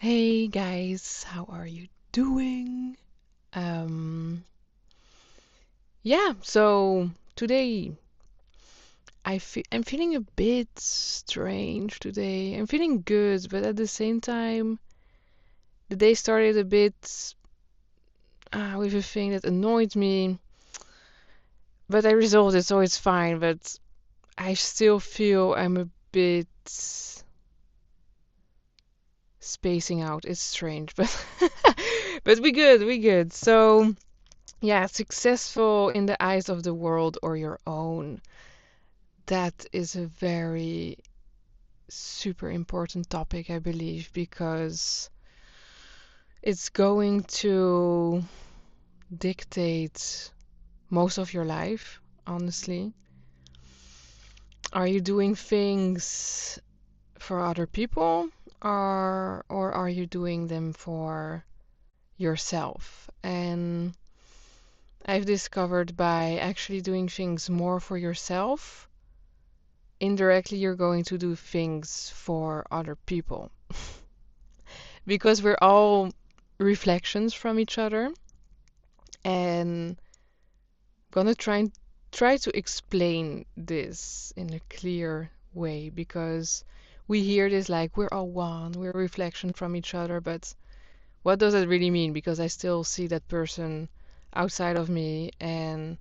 Hey guys, how are you doing? Um, so today I'm feeling a bit strange today. I'm feeling good, but at the same time, the day started a bit with a thing that annoyed me, but I resolved it, so it's fine. But I still feel I'm a bit spacing out. It's strange, but but we good. So. Yeah, successful in the eyes of the world or your own. That is a very super important topic, I believe, because it's going to dictate most of your life, honestly. Are you doing things for other people or are you doing them for yourself? And I've discovered by actually doing things more for yourself, indirectly you're going to do things for other people because we're all reflections from each other and gonna try to explain this in a clear way because we hear this like we're all one, we're a reflection from each other, but what does that really mean? Because I still see that person outside of me and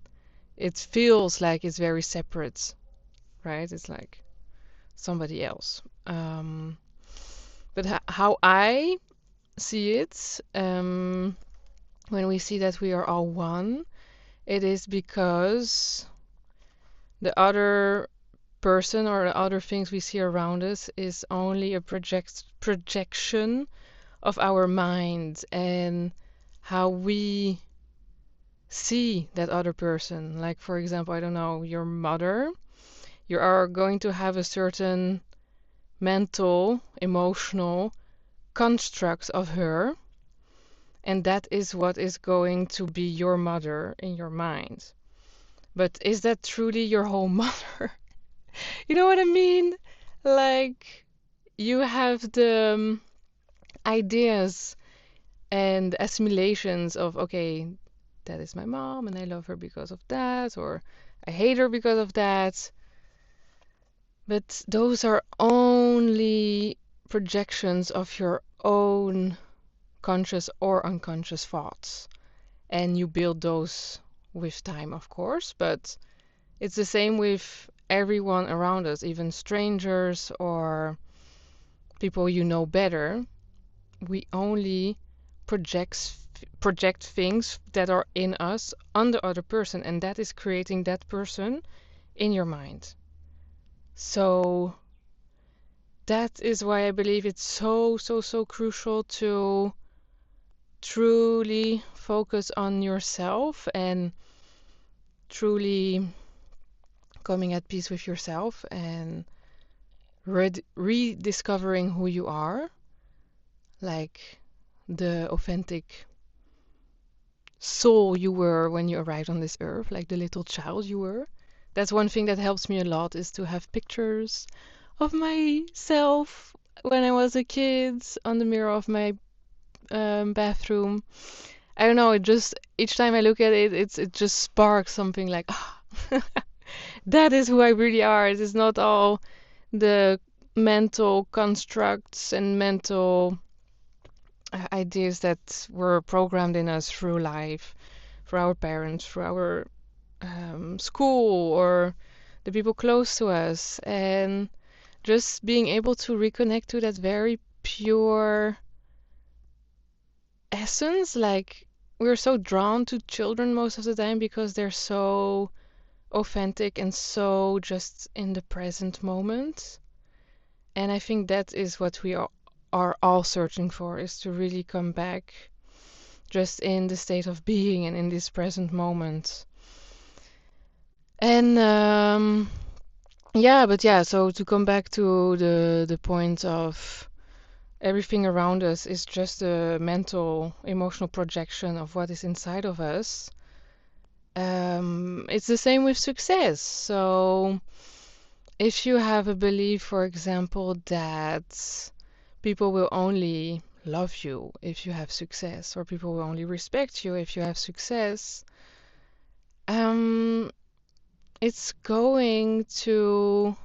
it feels like it's very separate, right? It's like somebody else. But how I see it, when we see that we are all one, it is because the other person or the other things we see around us is only a projection of our mind and how we see that other person. Like, for example, I don't know, your mother, you are going to have a certain mental, emotional construct of her. And that is what is going to be your mother in your mind. But is that truly your whole mother? You know what I mean? Like, you have the ideas and assimilations of, okay, that is my mom and I love her because of that, or I hate her because of that. But those are only projections of your own conscious or unconscious thoughts. And you build those with time, of course, but it's the same with everyone around us, even strangers or people you know better. We only project things that are in us on the other person, and that is creating that person in your mind. So that is why I believe it's so crucial to truly focus on yourself and truly coming at peace with yourself and rediscovering who you are, like the authentic soul you were when you arrived on this earth, like the little child you were. That's one thing that helps me a lot is to have pictures of myself when I was a kid on the mirror of my bathroom. I don't know, it just each time I look at it, it just sparks something like, ah, that is who I really are. It is not all the mental constructs and mental ideas that were programmed in us through life, through our parents, through our school, or the people close to us. And just being able to reconnect to that very pure essence. Like, we're so drawn to children most of the time because they're so authentic and so just in the present moment. And I think that is what we are all searching for, is to really come back just in the state of being and in this present moment. And yeah, so to come back to the point of everything around us is just a mental, emotional projection of what is inside of us. It's the same with success. So if you have a belief, for example, that people will only love you if you have success, or people will only respect you if you have success, um, it's going to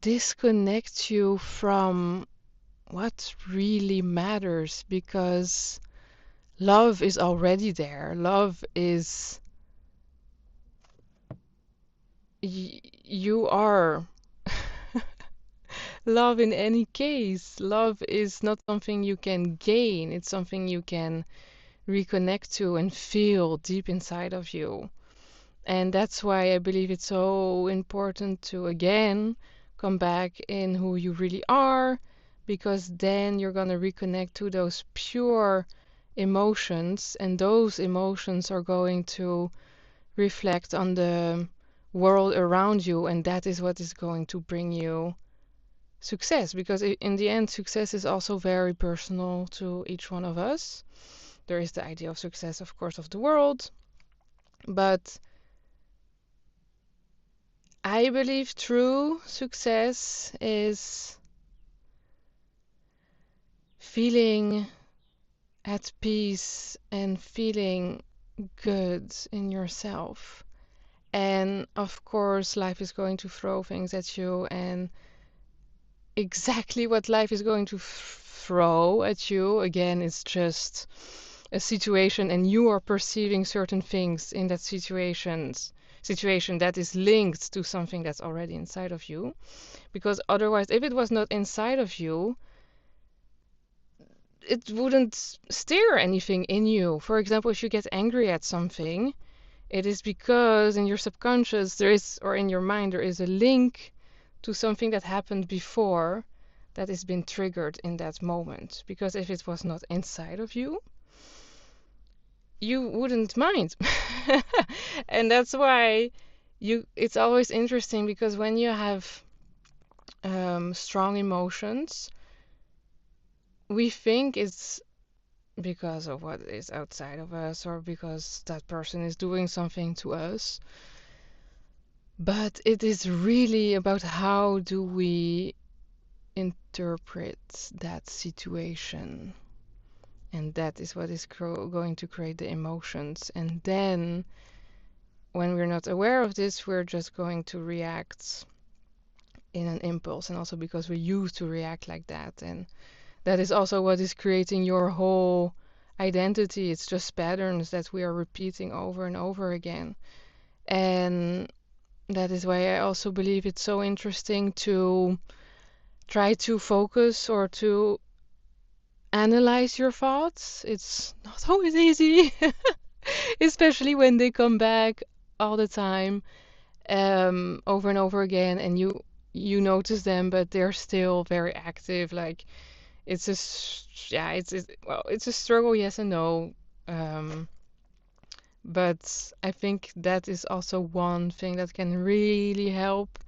disconnect you from what really matters, because love is already there. Love is, you are love in any case. Love is not something you can gain, it's something you can reconnect to and feel deep inside of you. And that's why I believe it's so important to again come back in who you really are, because then you're going to reconnect to those pure emotions, and those emotions are going to reflect on the world around you, and that is what is going to bring you success, because in the end, success is also very personal to each one of us. There is the idea of success, of course, of the world, but I believe true success is feeling at peace and feeling good in yourself. And of course, life is going to throw things at you, and exactly what life is going to throw at you again is just a situation, and you are perceiving certain things in that situation that is linked to something that's already inside of you. Because otherwise, if it was not inside of you, it wouldn't stir anything in you. For example, if you get angry at something, it is because in your subconscious there is, or in your mind, there is a link to something that happened before that has been triggered in that moment. Because if it was not inside of you, you wouldn't mind. And that's why it's always interesting, because when you have strong emotions, we think it's because of what is outside of us, or because that person is doing something to us. But it is really about how do we interpret that situation. And that is what is going to create the emotions. And then when we're not aware of this, we're just going to react in an impulse. And also because we used to react like that. And that is also what is creating your whole identity. It's just patterns that we are repeating over and over again. And that is why I also believe it's so interesting to try to focus or to analyze your thoughts. It's not always easy, especially when they come back all the time, over and over again, and you notice them, but they're still very active. Like it's a yeah, well, it's a struggle, yes and no. Um, but I think that is also one thing that can really help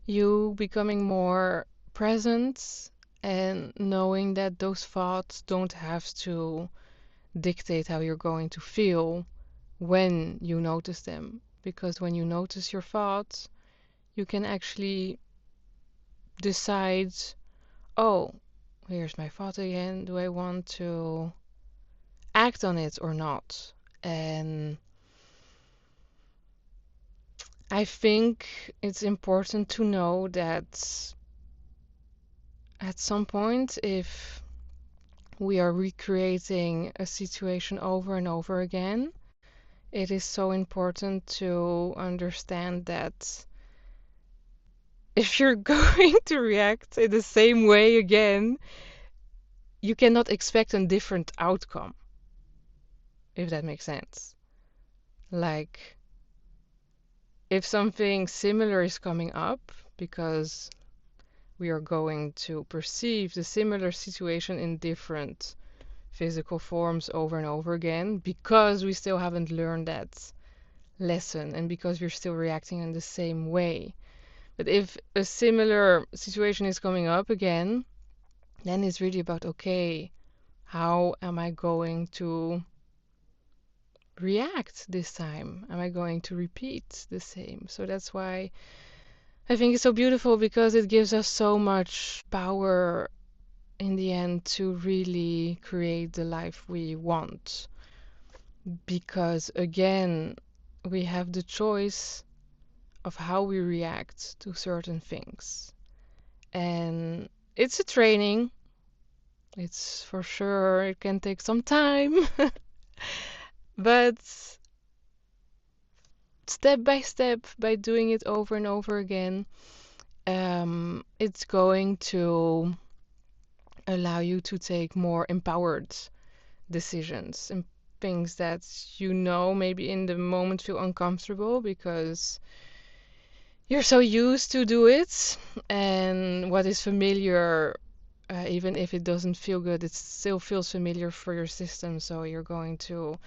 you becoming more present, and knowing that those thoughts don't have to dictate how you're going to feel when you notice them. Because when you notice your thoughts, you can actually decide, oh, here's my thought again. Do I want to act on it or not? And I think it's important to know that at some point, if we are recreating a situation over and over again, it is so important to understand that if you're going to react in the same way again, you cannot expect a different outcome, if that makes sense. Like, if something similar is coming up, because we are going to perceive the similar situation in different physical forms over and over again, because we still haven't learned that lesson and because we're still reacting in the same way. But if a similar situation is coming up again, then it's really about, okay, how am I going to react this time? Am I going to repeat the same? So that's why I think it's so beautiful, because it gives us so much power in the end to really create the life we want. Because again, we have the choice of how we react to certain things. And it's a training. It's for sure, it can take some time. But step by step, by doing it over and over again, it's going to allow you to take more empowered decisions and things that maybe in the moment feel uncomfortable because you're so used to do it, and what is familiar, even if it doesn't feel good, it still feels familiar for your system, so you're going to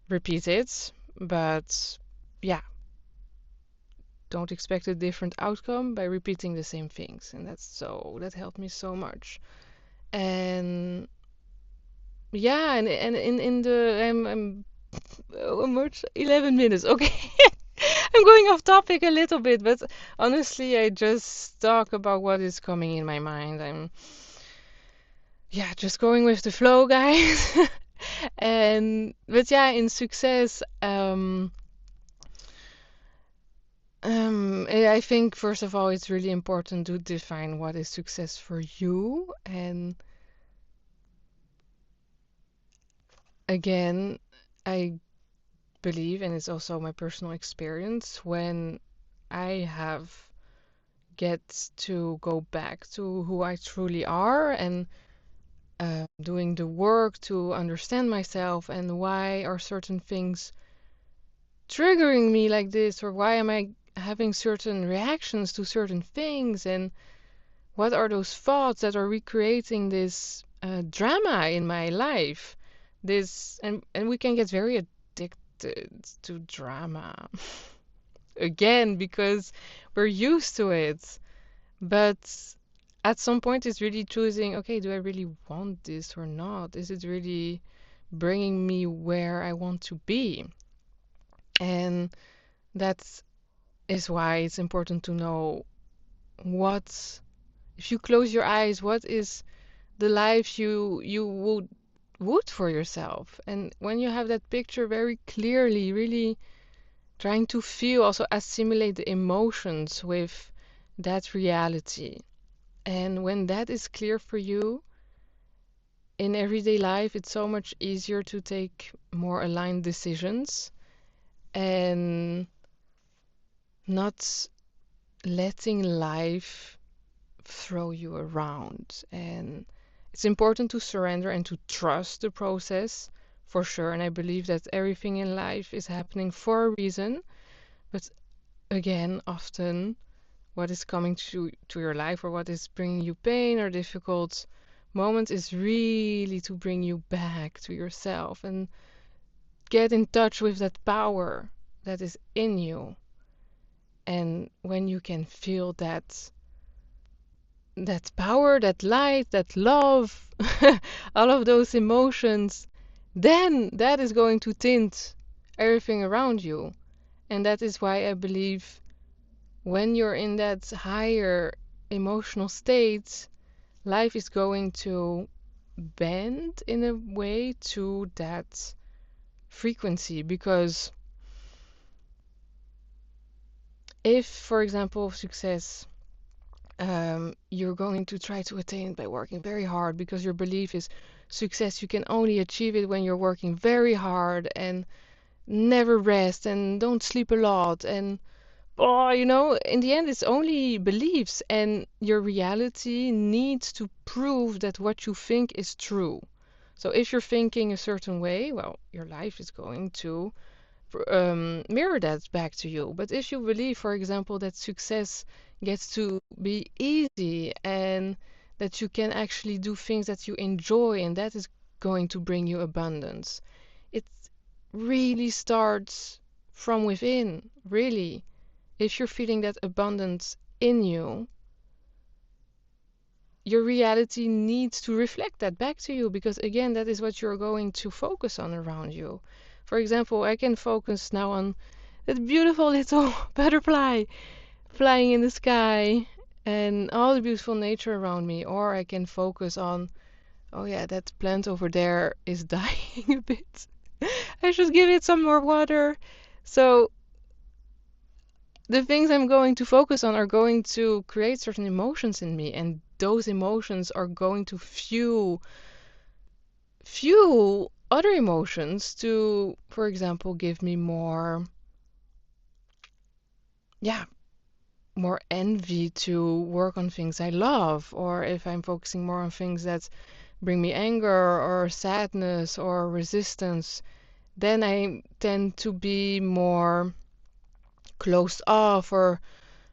repeat it. But yeah, don't expect a different outcome by repeating the same things, and that helped me so much. And yeah, and in the I'm how much? 11 minutes. Okay. I'm going off topic a little bit, but honestly, I just talk about what is coming in my mind. I'm, yeah, just going with the flow, guys. But yeah, in success, I think first of all, it's really important to define what is success for you. And again, I believe, and it's also my personal experience, when I have get to go back to who I truly are and doing the work to understand myself and why are certain things triggering me like this, or why am I having certain reactions to certain things, and what are those thoughts that are recreating this drama in my life. This and we can get very addicted to drama again because we're used to it. But at some point, it's really choosing, okay, do I really want this or not? Is it really bringing me where I want to be? And that is why it's important to know what, if you close your eyes, what is the life you would for yourself? And when you have that picture very clearly, really trying to feel, also assimilate the emotions with that reality. And when that is clear for you, in everyday life, it's so much easier to take more aligned decisions and not letting life throw you around. And it's important to surrender and to trust the process for sure. And I believe that everything in life is happening for a reason. But again, often what is coming to your life or what is bringing you pain or difficult moments is really to bring you back to yourself and get in touch with that power that is in you. And when you can feel that power, that light, that love, all of those emotions, then that is going to tint everything around you. And that is why I believe when you're in that higher emotional state, life is going to bend in a way to that frequency. Because if, for example, success, you're going to try to attain it by working very hard because your belief is success, you can only achieve it when you're working very hard and never rest and don't sleep a lot. And oh, in the end, it's only beliefs, and your reality needs to prove that what you think is true. So if you're thinking a certain way, well, your life is going to mirror that back to you. But if you believe, for example, that success gets to be easy and that you can actually do things that you enjoy and that is going to bring you abundance, it really starts from within, really. If you're feeling that abundance in you, your reality needs to reflect that back to you because, again, that is what you're going to focus on around you. For example, I can focus now on that beautiful little butterfly flying in the sky and all the beautiful nature around me, or I can focus on, oh yeah, that plant over there is dying a bit. I should give it some more water. So the things I'm going to focus on are going to create certain emotions in me, and those emotions are going to fuel other emotions to, for example, give me more, yeah, more envy to work on things I love, or if I'm focusing more on things that bring me anger or sadness or resistance, then I tend to be more closed off or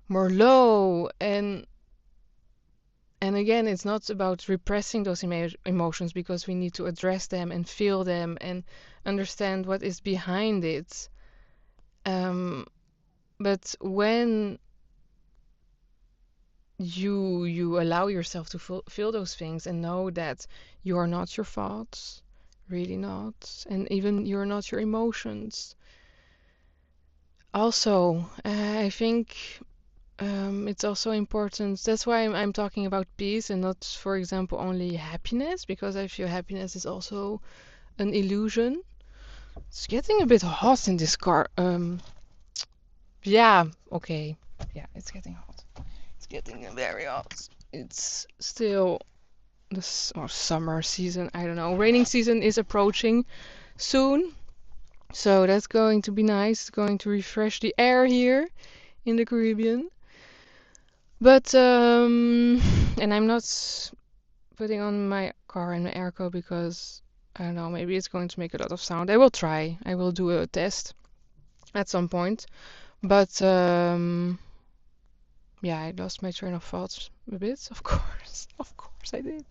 more low. And again, it's not about repressing those emotions, because we need to address them and feel them and understand what is behind it. Um, but when you allow yourself to feel those things and know that you are not your thoughts, really not, and even you're not your emotions. Also, I think it's also important. That's why I'm talking about peace and not, for example, only happiness, because I feel happiness is also an illusion. It's getting a bit hot in this car. Yeah, okay. Yeah, it's getting hot. It's getting very hot. It's still this or summer season. I don't know. Raining season is approaching soon, so that's going to be nice. It's going to refresh the air here in the Caribbean. But and I'm not putting on my car in my airco because I don't know, maybe it's going to make a lot of sound. I will try. I will do a test at some point. But yeah, I lost my train of thoughts a bit, of course. Of course I did.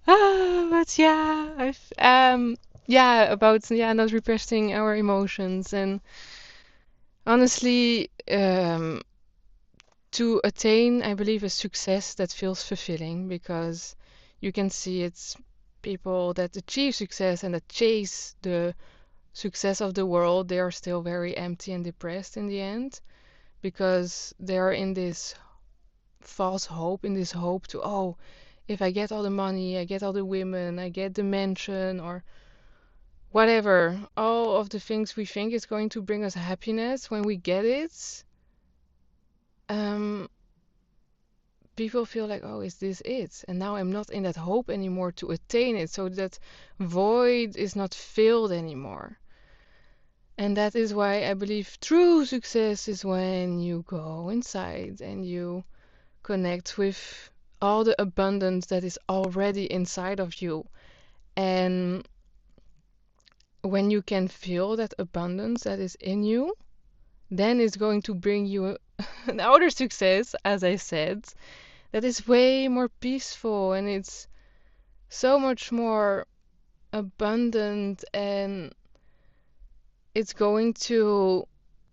But yeah, yeah, about not repressing our emotions, and honestly, to attain, I believe, a success that feels fulfilling, because you can see it's people that achieve success and that chase the success of the world, they are still very empty and depressed in the end, because they are in this false hope, in this hope to, oh, if I get all the money, I get all the women, I get the mansion, or whatever, all of the things we think is going to bring us happiness, when we get it, um, people feel like, oh, is this it? And now I'm not in that hope anymore to attain it. So that void is not filled anymore. And that is why I believe true success is when you go inside and you connect with all the abundance that is already inside of you. And when you can feel that abundance that is in you, then it's going to bring you an outer success, as I said, that is way more peaceful, and it's so much more abundant, and it's going to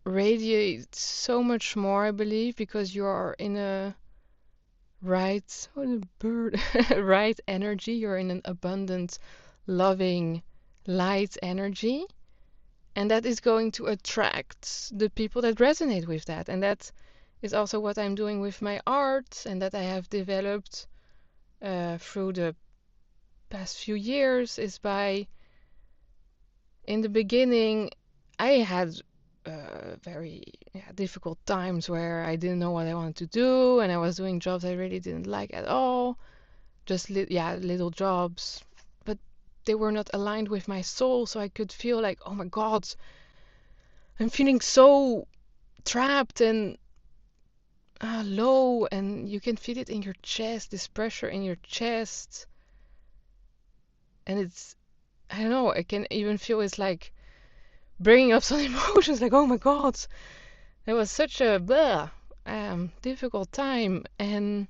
radiate so much more, I believe, because you are in a right, what a bird, right energy. You're in an abundant, loving, light energy, and that is going to attract the people that resonate with that. And that is also what I'm doing with my art, and that I have developed through the past few years, is by, in the beginning, I had very difficult times where I didn't know what I wanted to do, and I was doing jobs I really didn't like at all, just little jobs, but they were not aligned with my soul, so I could feel like, oh my God, I'm feeling so trapped and low, and you can feel it in your chest, this pressure in your chest, and it's, I don't know, I can even feel it's like bringing up some emotions, like, oh my God, it was such a difficult time. And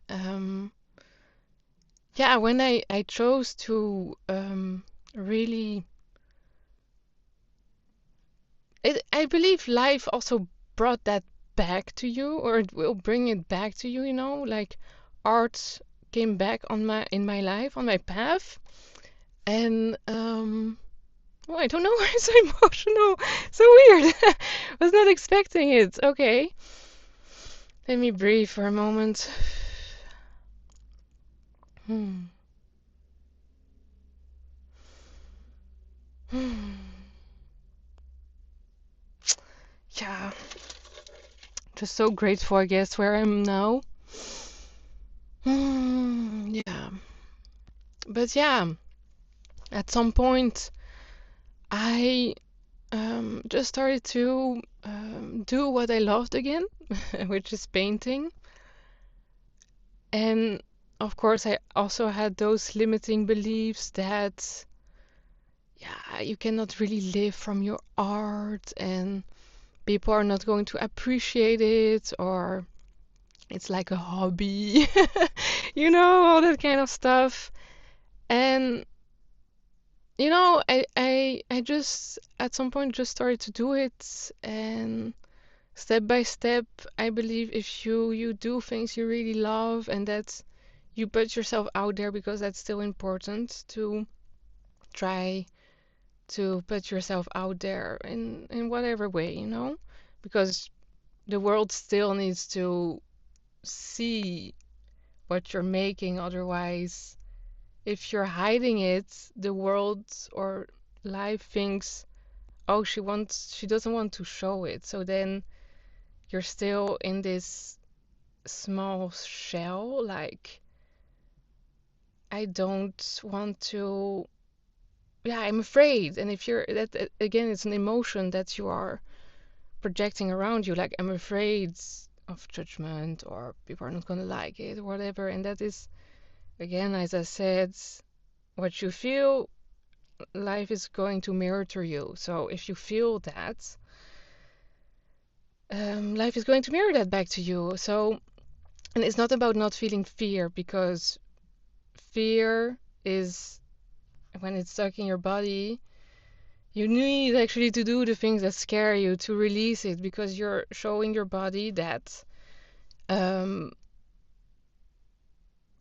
um, yeah, when I chose to really, I believe life also brought that back to you, or it will bring it back to you, like art came back in my life, on my path. And well, I don't know why I'm so emotional. So weird. Was not expecting it. Okay. Let me breathe for a moment. Hmm. Hmm. Yeah, just so grateful, I guess, where I am now. Yeah, but yeah, at some point, I just started to do what I loved again, which is painting. And of course, I also had those limiting beliefs that, yeah, you cannot really live from your art and people are not going to appreciate it, or it's like a hobby, all that kind of stuff. And I just at some point just started to do it, and step by step, I believe if you do things you really love and that you put yourself out there, because that's still important to try to put yourself out there in whatever way, because the world still needs to see what you're making. Otherwise, if you're hiding it, the world or life thinks, oh, she doesn't want to show it. So then you're still in this small shell, like, I don't want to, yeah, I'm afraid. And if you're again, it's an emotion that you are projecting around you, like, I'm afraid of judgment, or people are not going to like it, or whatever. And that is, again, as I said, what you feel, life is going to mirror to you. So if you feel that, life is going to mirror that back to you. So, and it's not about not feeling fear, because fear is, when it's stuck in your body, you need actually to do the things that scare you to release it, because you're showing your body that um,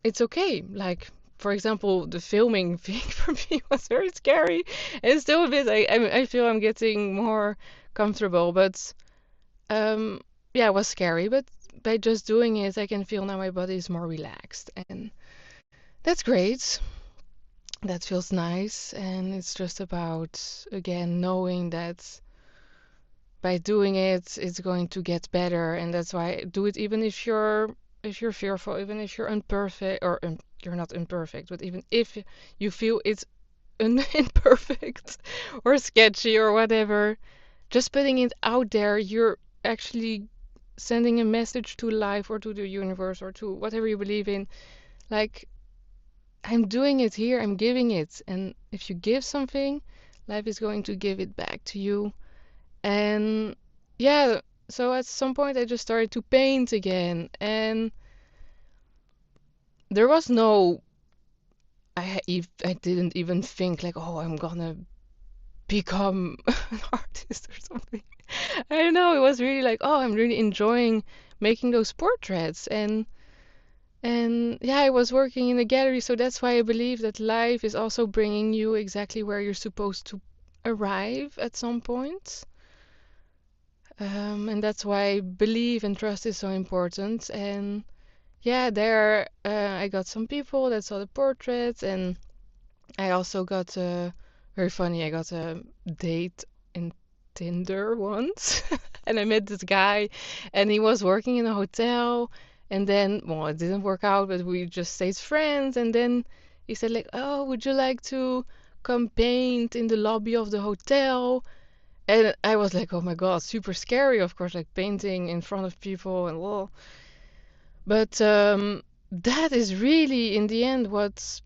it's okay. Like, for example, the filming thing for me was very scary. And still a bit, I feel I'm getting more comfortable, but um, yeah, it was scary. But by just doing it, I can feel now my body is more relaxed. And that's great. That feels nice. And it's just about, again, knowing that by doing it, it's going to get better. And that's why I do it, even if you're fearful, even if you're imperfect, or you're not imperfect, but even if you feel it's imperfect or sketchy or whatever, just putting it out there, you're actually sending a message to life or to the universe or to whatever you believe in. Like, I'm doing it here, I'm giving it. And if you give something, life is going to give it back to you. And yeah, so at some point I just started to paint again. And there was no, I didn't even think like, oh, I'm gonna become an artist or something. I don't know. It was really like, oh, I'm really enjoying making those portraits. And yeah, I was working in a gallery, so that's why I believe that life is also bringing you exactly where you're supposed to arrive at some point. And that's why belief and trust is so important. And yeah, there I got some people that saw the portraits, and I also got very funny. I got a date in Tinder once, and I met this guy, and he was working in a hotel, and then, well, it didn't work out, but we just stayed friends, and then he said like, "Oh, would you like to come paint in the lobby of the hotel?" And I was like, "Oh my God, super scary, of course, like painting in front of people and well." But that is really, in the end, what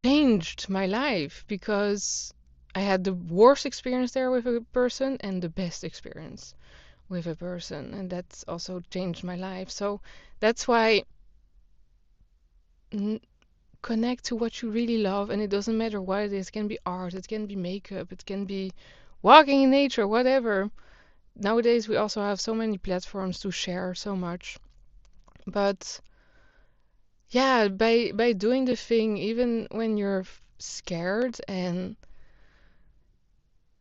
changed my life, because I had the worst experience there with a person and the best experience with a person, and that's also changed my life. So that's why n connect to what you really love, and it doesn't matter what it is. It can be art, it can be makeup, it can be walking in nature, whatever. Nowadays we also have so many platforms to share so much. But yeah, by doing the thing, even when you're scared, and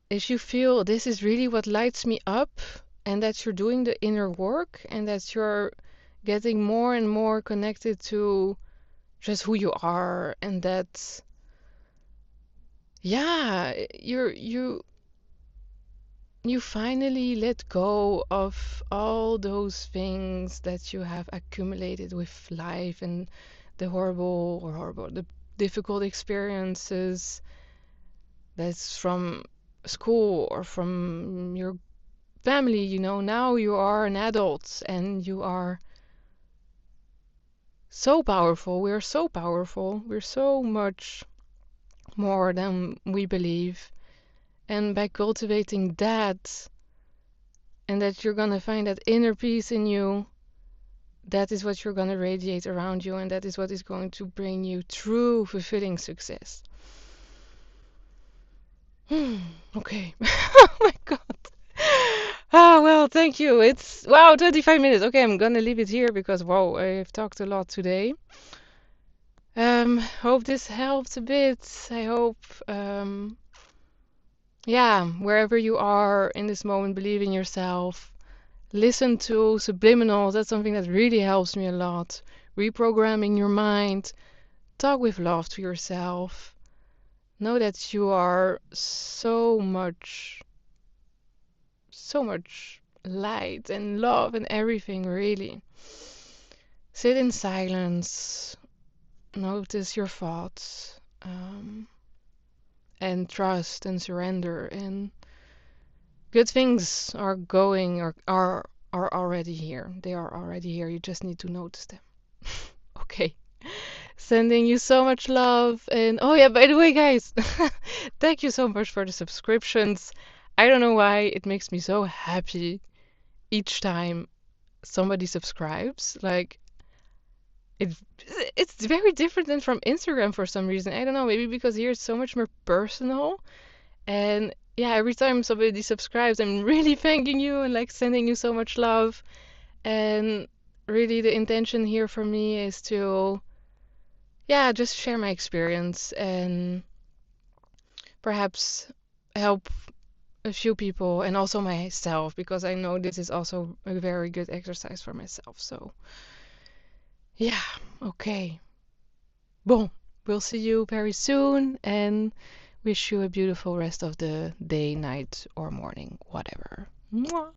if you feel this is really what lights me up, and that you're doing the inner work and that you're getting more and more connected to just who you are, and that, yeah, you finally let go of all those things that you have accumulated with life and the difficult experiences that's from school or from your family. Now you are an adult and you are so powerful. We're so powerful. We're so much more than we believe. And by cultivating that, and that you're going to find that inner peace in you, that is what you're going to radiate around you, and that is what is going to bring you true fulfilling success. Okay. Oh my God. Ah, well, thank you. It's wow, 25 minutes. Okay, I'm gonna leave it here because wow, I've talked a lot today. Hope this helped a bit. I hope, yeah, wherever you are in this moment, believe in yourself. Listen to subliminals. That's something that really helps me a lot. Reprogramming your mind. Talk with love to yourself. Know that you are so much light and love and everything, really. Sit in silence. Notice your thoughts. And trust and surrender. And good things are already here. They are already here. You just need to notice them. Okay. Sending you so much love. And oh yeah, by the way, guys, thank you so much for the subscriptions. I don't know why it makes me so happy each time somebody subscribes. Like it, it's very different than from Instagram for some reason. I don't know, maybe because here it's so much more personal. And yeah, every time somebody subscribes, I'm really thanking you and like sending you so much love. And really, the intention here for me is to, yeah, just share my experience and perhaps help a few people and also myself, because I know this is also a very good exercise for myself. So, yeah, okay. Bon, we'll see you very soon and wish you a beautiful rest of the day, night, or morning, whatever. Mwah.